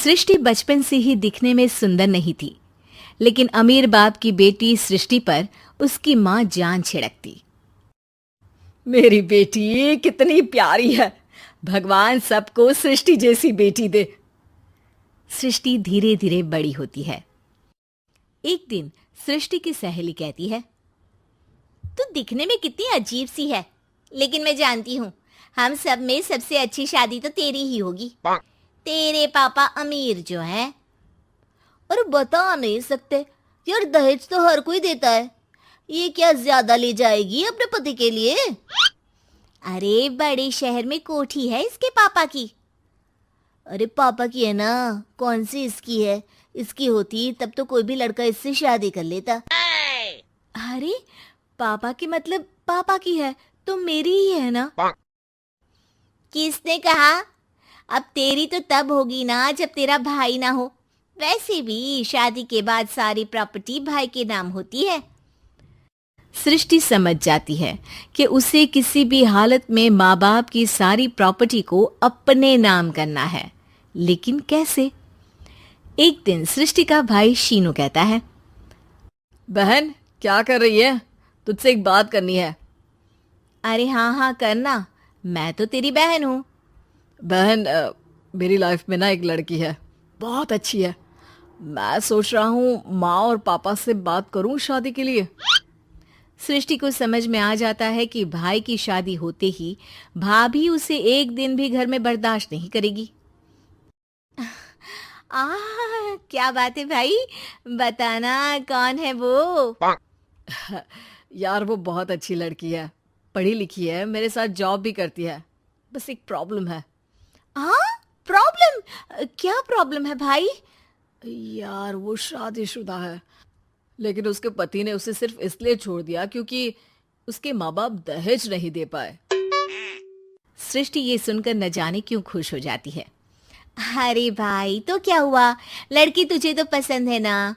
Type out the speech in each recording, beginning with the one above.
सृष्टि बचपन से ही दिखने में सुंदर नहीं थी, लेकिन अमीर बाप की बेटी सृष्टि पर उसकी माँ जान छिड़कती। मेरी बेटी कितनी प्यारी है, भगवान सबको सृष्टि जैसी बेटी दे। सृष्टि धीरे धीरे बड़ी होती है। एक दिन सृष्टि की सहेली कहती है, तू दिखने में कितनी अजीब सी है, लेकिन मैं जानती हूँ हम सब में सबसे अच्छी शादी तो तेरी ही होगी। तेरे पापा अमीर जो हैं। और बता नहीं सकते यार, दहेज तो हर कोई देता है, ये क्या ज्यादा ले जाएगी अपने पति के लिए? अरे बड़े शहर में कोठी है इसके पापा की। अरे पापा की है ना, कौन सी इसकी है? इसकी होती तब तो कोई भी लड़का इससे शादी कर लेता। अरे पापा की मतलब पापा की है तो मेरी ही है ना? किसने कहा? अब तेरी तो तब होगी ना जब तेरा भाई ना हो। वैसे भी शादी के बाद सारी प्रॉपर्टी भाई के नाम होती है। सृष्टि समझ जाती है कि उसे किसी भी हालत में माँ बाप की सारी प्रॉपर्टी को अपने नाम करना है, लेकिन कैसे? एक दिन सृष्टि का भाई शीनू कहता है, बहन क्या कर रही है? तुझसे एक बात करनी है। अरे हाँ हाँ करना, मैं तो तेरी बहन हूँ। बहन मेरी लाइफ में ना एक लड़की है, बहुत अच्छी है। मैं सोच रहा हूँ माँ और पापा से बात करूँ शादी के लिए। सृष्टि को समझ में आ जाता है कि भाई की शादी होते ही भाभी उसे एक दिन भी घर में बर्दाश्त नहीं करेगी। क्या बात है भाई, बताना कौन है वो? यार वो बहुत अच्छी लड़की है, पढ़ी लिखी है, मेरे साथ जॉब भी करती है। बस एक प्रॉब्लम है। हाँ प्रॉब्लम? क्या प्रॉब्लम है भाई? यार वो शादीशुदा है, लेकिन उसके पति ने उसे सिर्फ इसलिए छोड़ दिया क्योंकि उसके माँ बाप दहेज नहीं दे पाए। सृष्टि ये सुनकर न जाने क्यों खुश हो जाती है। अरे भाई तो क्या हुआ, लड़की तुझे तो पसंद है ना?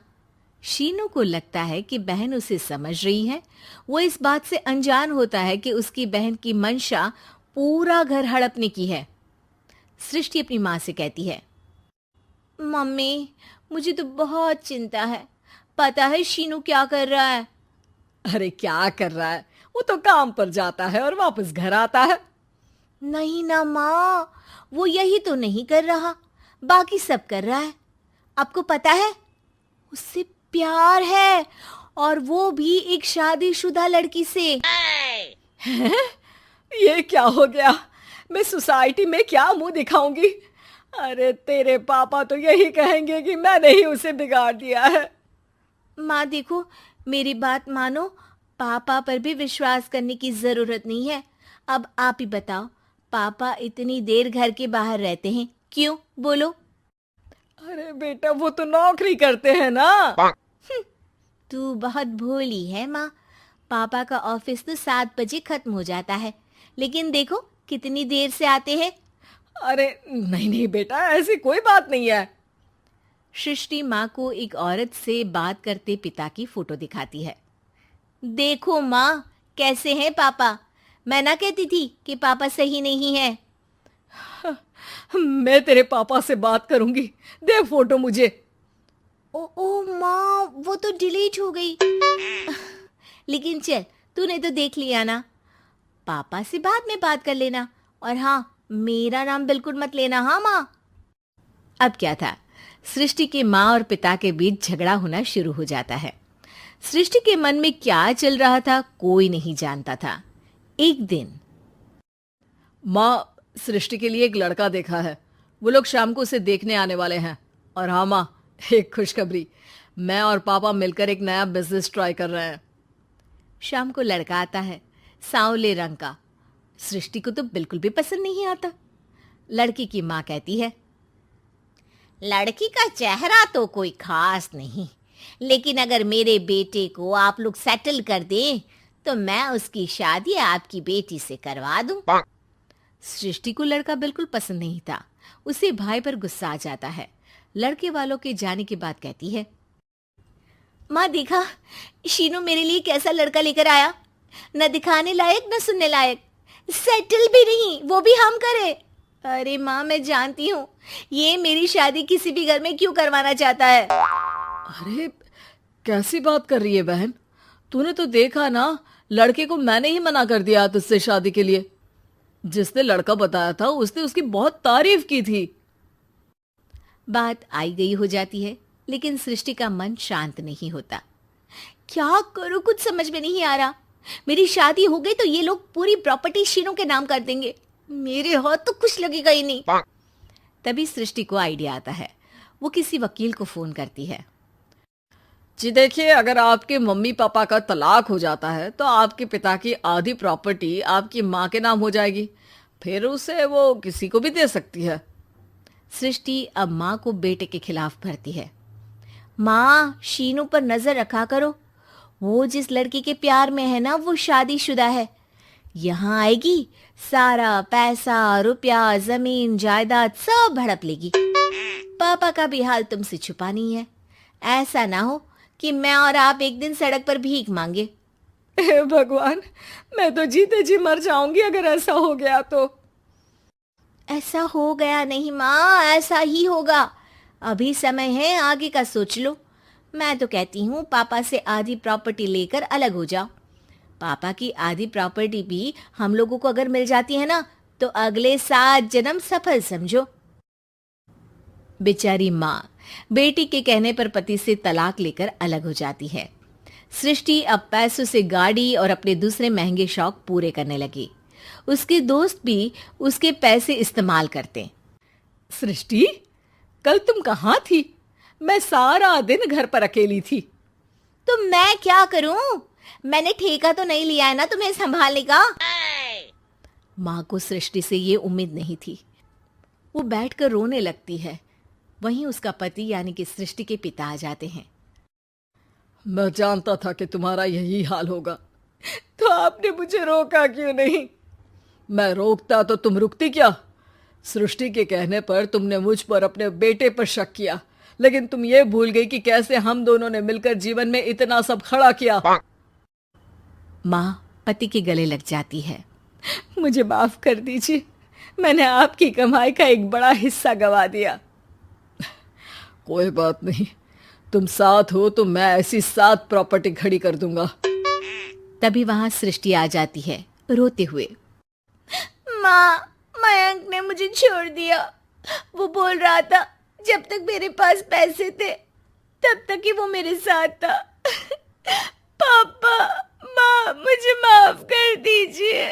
शीनू को लगता है कि बहन उसे समझ रही है। वो इस बात से अनजान होता है कि उसकी बहन की मंशा पूरा घर हड़पने की है। सृष्टि अपनी माँ से कहती है, मम्मी मुझे तो बहुत चिंता है। पता है शीनू क्या कर रहा है? अरे क्या कर रहा है? वो तो काम पर जाता है और वापस घर आता है। नहीं ना माँ, वो यही तो नहीं कर रहा, बाकी सब कर रहा है। आपको पता है उससे प्यार है, और वो भी एक शादीशुदा लड़की से। ये क्या हो गया? मैं सोसाइटी में क्या मुंह दिखाऊंगी? अरे तेरे पापा तो यही कहेंगे कि मैंने ही उसे बिगाड़ दिया है। माँ देखो, मेरी बात मानो, पापा पर भी विश्वास करने की जरूरत नहीं है। अब आप ही बताओ, पापा इतनी देर घर के बाहर रहते हैं क्यों? बोलो। अरे बेटा वो तो नौकरी करते हैं ना। तू बहुत भोली है माँ। पापा का ऑफिस तो 7 बजे खत्म हो जाता है, लेकिन देखो कितनी देर से आते हैं। अरे नहीं नहीं बेटा, ऐसी कोई बात नहीं है। सृष्टि माँ को एक औरत से बात करते पिता की फोटो दिखाती है। देखो माँ कैसे हैं पापा। मैं ना कहती थी कि पापा सही नहीं है। मैं तेरे पापा से बात करूंगी, दे फोटो मुझे। ओ माँ, वो तो डिलीट हो गई। लेकिन चल, तूने तो देख लिया ना। पापा से बाद में बात कर लेना, और हाँ मेरा नाम बिल्कुल मत लेना। हाँ माँ। अब क्या था, सृष्टि के माँ और पिता के बीच झगड़ा होना शुरू हो जाता है। सृष्टि के मन में क्या चल रहा था कोई नहीं जानता था। एक दिन, माँ सृष्टि के लिए एक लड़का देखा है, वो लोग शाम को उसे देखने आने वाले हैं। और हाँ माँ, एक खुशखबरी, मैं और पापा मिलकर एक नया बिजनेस ट्राई कर रहे हैं। शाम को लड़का आता है, सांवले रंग का। सृष्टि को तो बिल्कुल भी पसंद नहीं आता। लड़की की माँ कहती है, लड़की का चेहरा तो कोई खास नहीं, लेकिन अगर मेरे बेटे को आप लोग सेटल कर दें तो मैं उसकी शादी आपकी बेटी से करवा दूं। सृष्टि को लड़का बिल्कुल पसंद नहीं था। उसे भाई पर गुस्सा आ जाता है। लड़के वालों के जाने के बाद कहती है, माँ देखा शीनू मेरे लिए कैसा लड़का लेकर आया, न दिखाने लायक न सुनने लायक, सेटल भी नहीं, वो भी हम करे। अरे माँ, मैं जानती हूँ ये मेरी शादी किसी भी घर में क्यों करवाना चाहता है। अरे कैसी बात कर रही है बहन, तूने तो देखा ना, लड़के को मैंने ही मना कर दिया तुझसे शादी के लिए। जिसने लड़का बताया था उसने उसकी बहुत तारीफ की थी। बात आई गई हो जाती है, लेकिन सृष्टि का मन शांत नहीं होता। क्या करूं, कुछ समझ में नहीं आ रहा। मेरी शादी हो गई तो ये लोग पूरी प्रॉपर्टी शीनू के नाम कर देंगे, मेरे हाथ तो कुछ लगेगा ही नहीं। तभी सृष्टि को आइडिया आता है। वो किसी वकील को फोन करती है। जी देखिए, अगर आपके मम्मी पापा का तलाक हो जाता है तो आपके पिता की आधी प्रॉपर्टी आपकी माँ के नाम हो जाएगी, फिर उसे वो किसी को भी दे सकती है। सृष्टि अब माँ को बेटे के खिलाफ भरती है। माँ, शीनू पर नजर रखा करो, वो जिस लड़की के प्यार में है ना वो शादीशुदा है। यहाँ आएगी, सारा पैसा, रुपया, जमीन, जायदाद सब हड़प लेगी। पापा का भी हाल तुमसे छुपा नहीं है। ऐसा ना हो कि मैं और आप एक दिन सड़क पर भीख मांगे। हे भगवान, मैं तो जीते जी मर जाऊंगी अगर ऐसा हो गया तो। ऐसा हो गया नहीं माँ, ऐसा ही होगा। अभी समय है, आगे का सोच लो। मैं तो कहती हूँ पापा से आधी प्रॉपर्टी लेकर अलग हो जाओ। पापा की आधी प्रॉपर्टी भी हम लोगों को अगर मिल जाती है ना तो अगले 7 जन्म सफल समझो। बेचारी माँ बेटी के कहने पर पति से तलाक लेकर अलग हो जाती है। सृष्टि अब पैसों से गाड़ी और अपने दूसरे महंगे शौक पूरे करने लगी। उसके दोस्त भी उसके पैसे इस्तेमाल करते। सृष्टि, कल तुम कहाँ थी? मैं सारा दिन घर पर अकेली थी। तो मैं क्या करूं? मैंने ठेका तो नहीं लिया है ना तुम्हें संभालने का। माँ को सृष्टि से ये उम्मीद नहीं थी। वो बैठकर रोने लगती है। वहीं उसका पति यानी कि सृष्टि के पिता आ जाते हैं। मैं जानता था कि तुम्हारा यही हाल होगा, तो आपने मुझे रोका क्यों नहीं? मैं रोकता तो तुम रुकती क्या? सृष्टि के कहने पर तुमने मुझ पर अपने बेटे पर शक किया, लेकिन तुम ये भूल गई कि कैसे हम दोनों ने मिलकर जीवन में इतना सब खड़ा किया। माँ पति के गले लग जाती है। मुझे माफ कर दीजिए, मैंने आपकी कमाई का एक बड़ा हिस्सा गवा दिया। कोई बात नहीं, तुम साथ हो तो मैं ऐसी 7 प्रॉपर्टी खड़ी कर दूंगा। तभी वहां सृष्टि आ जाती है रोते हुए। माँ, मयंक ने मुझे छोड़ दिया। वो बोल रहा था जब तक मेरे पास पैसे थे तब तक ही वो मेरे साथ था। पापा, माँ, मुझे माफ कर दीजिए।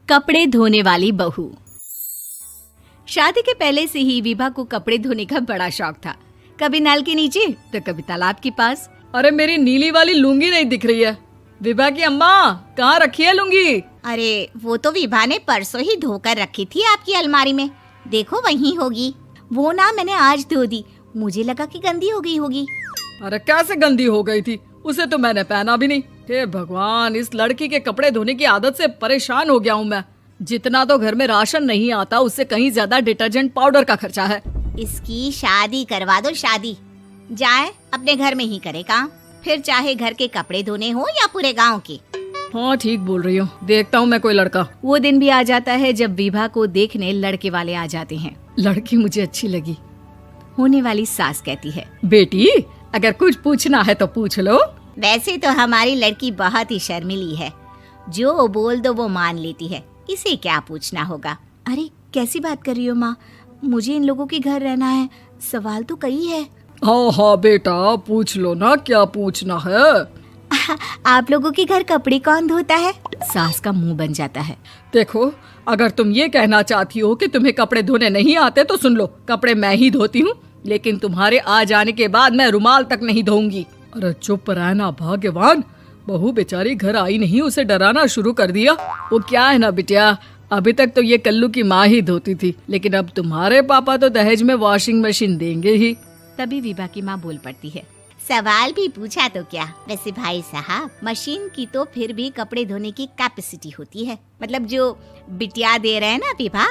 कपड़े धोने वाली बहू। शादी के पहले से ही विभा को कपड़े धोने का बड़ा शौक था। कभी नल के नीचे तो कभी तालाब के पास। अरे मेरी नीली वाली लुंगी नहीं दिख रही है। विभा की अम्मा, कहाँ रखी है लुंगी? अरे वो तो विभा ने परसों ही धोकर रखी थी आपकी अलमारी में, देखो वहीं होगी। वो ना मैंने आज धो दी, मुझे लगा कि गंदी हो गई होगी। अरे कैसे गंदी हो गई थी? उसे तो मैंने पहना भी नहीं। हे भगवान, इस लड़की के कपड़े धोने की आदत से परेशान हो गया हूँ मैं। जितना तो घर में राशन नहीं आता उससे कहीं ज्यादा डिटर्जेंट पाउडर का खर्चा है। इसकी शादी करवा दो, शादी जाए अपने घर में ही करे काम, फिर चाहे घर के कपड़े धोने हो या पूरे गांव के। हाँ ठीक बोल रही हो, देखता हूँ मैं कोई लड़का। वो दिन भी आ जाता है जब विभा को देखने लड़के वाले आ जाते हैं। लड़की मुझे अच्छी लगी। होने वाली सास कहती है, बेटी अगर कुछ पूछना है तो पूछ लो। वैसे तो हमारी लड़की बहुत ही शर्मीली है, जो बोल दो वो मान लेती है, इसे क्या पूछना होगा। अरे कैसी बात कर रही हो माँ, मुझे इन लोगों के घर रहना है, सवाल तो कई है। हाँ हाँ बेटा, पूछ लो ना, क्या पूछना है। आप लोगों के घर कपड़े कौन धोता है? सास का मुंह बन जाता है। देखो, अगर तुम ये कहना चाहती हो कि तुम्हें कपड़े धोने नहीं आते तो सुन लो, कपड़े मैं ही धोती हूँ, लेकिन तुम्हारे आ जाने के बाद मैं रुमाल तक नहीं धोऊंगी। अरे चुप रहना भाग्यवान, बहू बेचारी घर आई नहीं, उसे डराना शुरू कर दिया। वो क्या है ना बिटिया, अभी तक तो ये कल्लू की माँ ही धोती थी, लेकिन अब तुम्हारे पापा तो दहेज में वॉशिंग मशीन देंगे ही। तभी विभा की माँ बोल पड़ती है, सवाल भी पूछा तो क्या। वैसे भाई साहब, मशीन की तो फिर भी कपड़े धोने की कैपेसिटी होती है, मतलब जो बिटिया दे रहे हैं ना विभा,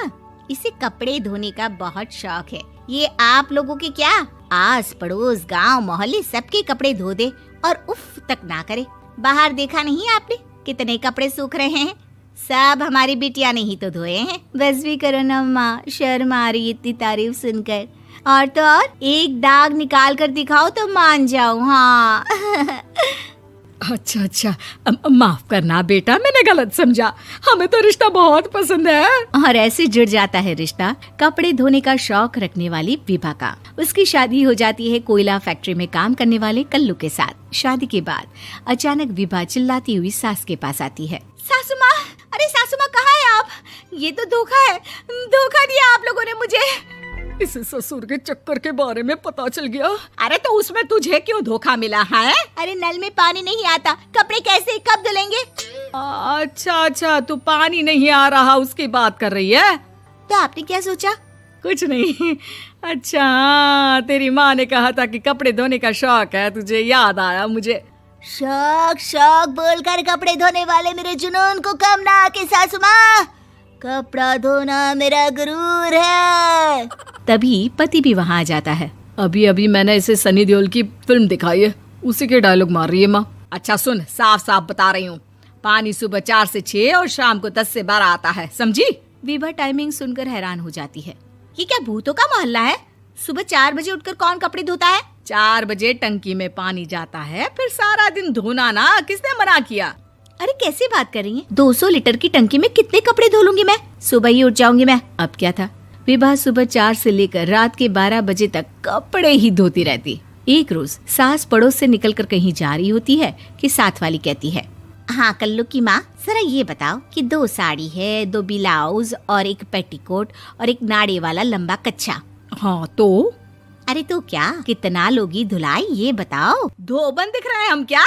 इसे कपड़े धोने का बहुत शौक है। ये आप लोगों के क्या, आस पड़ोस गांव मोहल्ले सबके कपड़े धो दे और उफ तक ना करे। बाहर देखा नहीं आपने कितने कपड़े सूख रहे हैं? सब हमारी बिटिया ने ही तो धोए हैं। बस भी करो ना माँ, शर्म आ रही इतनी तारीफ सुनकर। और तो और एक दाग निकाल कर दिखाओ तो मान जाऊं। हाँ अच्छा, माफ करना बेटा, मैंने गलत समझा। हमें तो रिश्ता बहुत पसंद है। और ऐसे जुड़ जाता है रिश्ता कपड़े धोने का शौक रखने वाली विभा का। उसकी शादी हो जाती है कोयला फैक्ट्री में काम करने वाले कल्लू के साथ। शादी के बाद अचानक विभा चिल्लाती हुई सास के पास आती है। सासू माँ, अरे सासू माँ कहाँ है आप? ये तो धोखा है, धोखा दिया आप लोगों ने मुझे। इसे ससुर के चक्कर के बारे में पता चल गया। अरे तो उसमें तुझे क्यों धोखा मिला है? अरे नल में पानी नहीं आता, कपड़े कैसे कब धुलेंगे? अच्छा, तू पानी नहीं आ रहा उसकी बात कर रही है? तो आपने क्या सोचा? कुछ नहीं। अच्छा, तेरी माँ ने कहा था कि कपड़े धोने का शौक है तुझे, याद आया मुझे। शौक बोलकर कपड़े धोने वाले मेरे जुनून को कम ना आके सासू माँ, कपड़ा धोना मेरा गुरूर है। तभी पति भी वहाँ आ जाता है। अभी मैंने इसे सनी देओल की फिल्म दिखाई है, उसी के डायलॉग मार रही है माँ। अच्छा सुन, साफ बता रही हूँ, पानी सुबह 4 से 6 और शाम को 10 से 12 आता है, समझी? विभा टाइमिंग सुनकर हैरान हो जाती है। ये क्या भूतों का मोहल्ला है? सुबह 4 बजे उठकर कौन कपड़े धोता है? 4 बजे टंकी में पानी जाता है, फिर सारा दिन धोना ना, किसने मना किया? अरे कैसे बात कर रही हैं? 200 लीटर की टंकी में कितने कपड़े धो लूंगी मैं? सुबह ही उठ जाऊंगी मैं। अब क्या था, विभा सुबह 4 से लेकर रात के 12 बजे तक कपड़े ही धोती रहती। एक रोज सास पड़ोस से निकलकर कहीं जा रही होती है कि साथ वाली कहती है, हाँ कल्लू की माँ, जरा ये बताओ कि 2 साड़ी है, 2 ब्लाउज और एक पेटीकोट और एक नाड़े वाला लंबा कच्छा। हाँ तो? अरे तो क्या, कितना लोगी धुलाई ये बताओ। धोबन दिख रहे हैं हम क्या?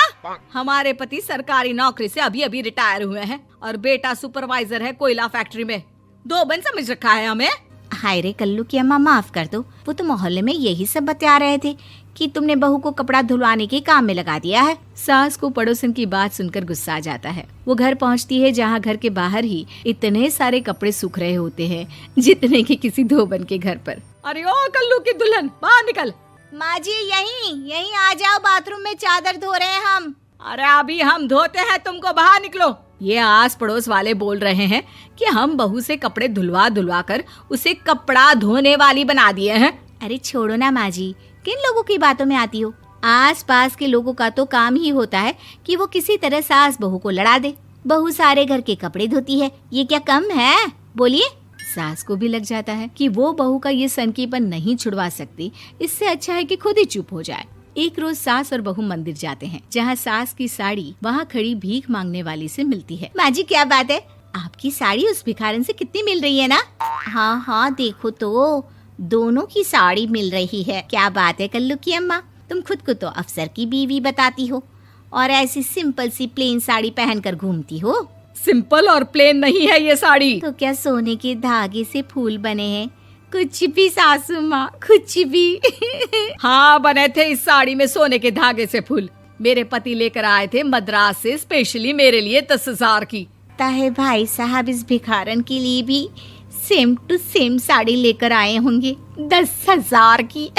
हमारे पति सरकारी नौकरी से अभी रिटायर हुए हैं और बेटा सुपरवाइजर है कोयला फैक्ट्री में। धोबन समझ रखा है हमें? हाय रे कल्लू की अम्मा, माफ कर दो, वो तो मोहल्ले में यही सब बता रहे थे कि तुमने बहू को कपड़ा धुलवाने के काम में लगा दिया है। सास को पड़ोसन की बात सुनकर गुस्सा आ जाता है। वो घर पहुंचती है जहां घर के बाहर ही इतने सारे कपड़े सूख रहे होते हैं जितने कि किसी धोबन के घर पर। अरे ओ कल्लू की दुल्हन, बाहर निकल। माँ जी यहीं आ जाओ, बाथरूम में चादर धो रहे हैं हम। अरे अभी हम धोते हैं, तुमको बाहर निकलो। ये आस पड़ोस वाले बोल रहे हैं कि हम बहू से कपड़े धुलवा कर उसे कपड़ा धोने वाली बना दिए हैं। अरे छोड़ो ना माँ जी, किन लोगों की बातों में आती हो? आस पास के लोगों का तो काम ही होता है कि वो किसी तरह सास बहू को लड़ा दे। बहू सारे घर के कपड़े धोती है, ये क्या कम है? बोलिए। सास को भी लग जाता है कि वो बहू का ये सनकीपन नहीं छुड़वा सकती, इससे अच्छा है कि खुद ही चुप हो जाए। एक रोज सास और बहू मंदिर जाते हैं, जहाँ सास की साड़ी वहाँ खड़ी भीख मांगने वाली से मिलती है। माँ जी क्या बात है, आपकी साड़ी उस भिखारन से कितनी मिल रही है ना? हाँ देखो तो दोनों की साड़ी मिल रही है। क्या बात है कल्लू की अम्मा, तुम खुद को तो अफसर की बीवी बताती हो और ऐसी सिंपल सी प्लेन साड़ी पहनकर घूमती हो। सिंपल और प्लेन नहीं है ये साड़ी। तो क्या सोने के धागे से फूल बने हैं? कुछ भी सासू माँ, कुछ भी। हाँ बने थे इस साड़ी में सोने के धागे से फूल। मेरे पति लेकर आए थे मद्रास से स्पेशली मेरे लिए 10,000 की। ताहे भाई साहब इस भिखारन के लिए भी सेम टू सेम साड़ी लेकर आए होंगे 10,000 की।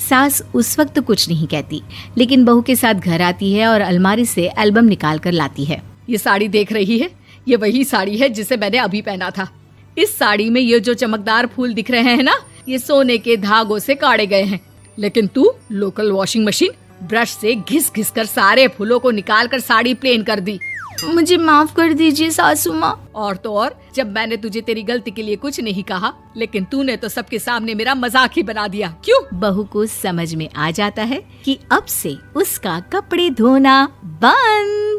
सास उस वक्त तो कुछ नहीं कहती, लेकिन बहू के साथ घर आती है और अलमारी से एल्बम निकाल कर लाती है। ये साड़ी देख रही है, ये वही साड़ी है जिसे मैंने अभी पहना था। इस साड़ी में ये जो चमकदार फूल दिख रहे हैं ना, ये सोने के धागों से काटे गए हैं। लेकिन तू लोकल वॉशिंग मशीन ब्रश से घिस घिस कर सारे फूलों को निकाल कर साड़ी प्लेन कर दी। मुझे माफ कर दीजिए सासू माँ। और तो और, जब मैंने तुझे तेरी गलती के लिए कुछ नहीं कहा, लेकिन तूने तो सबके सामने मेरा मजाक ही बना दिया। क्यों? बहू को समझ में आ जाता है कि अब से उसका कपड़े धोना बंद।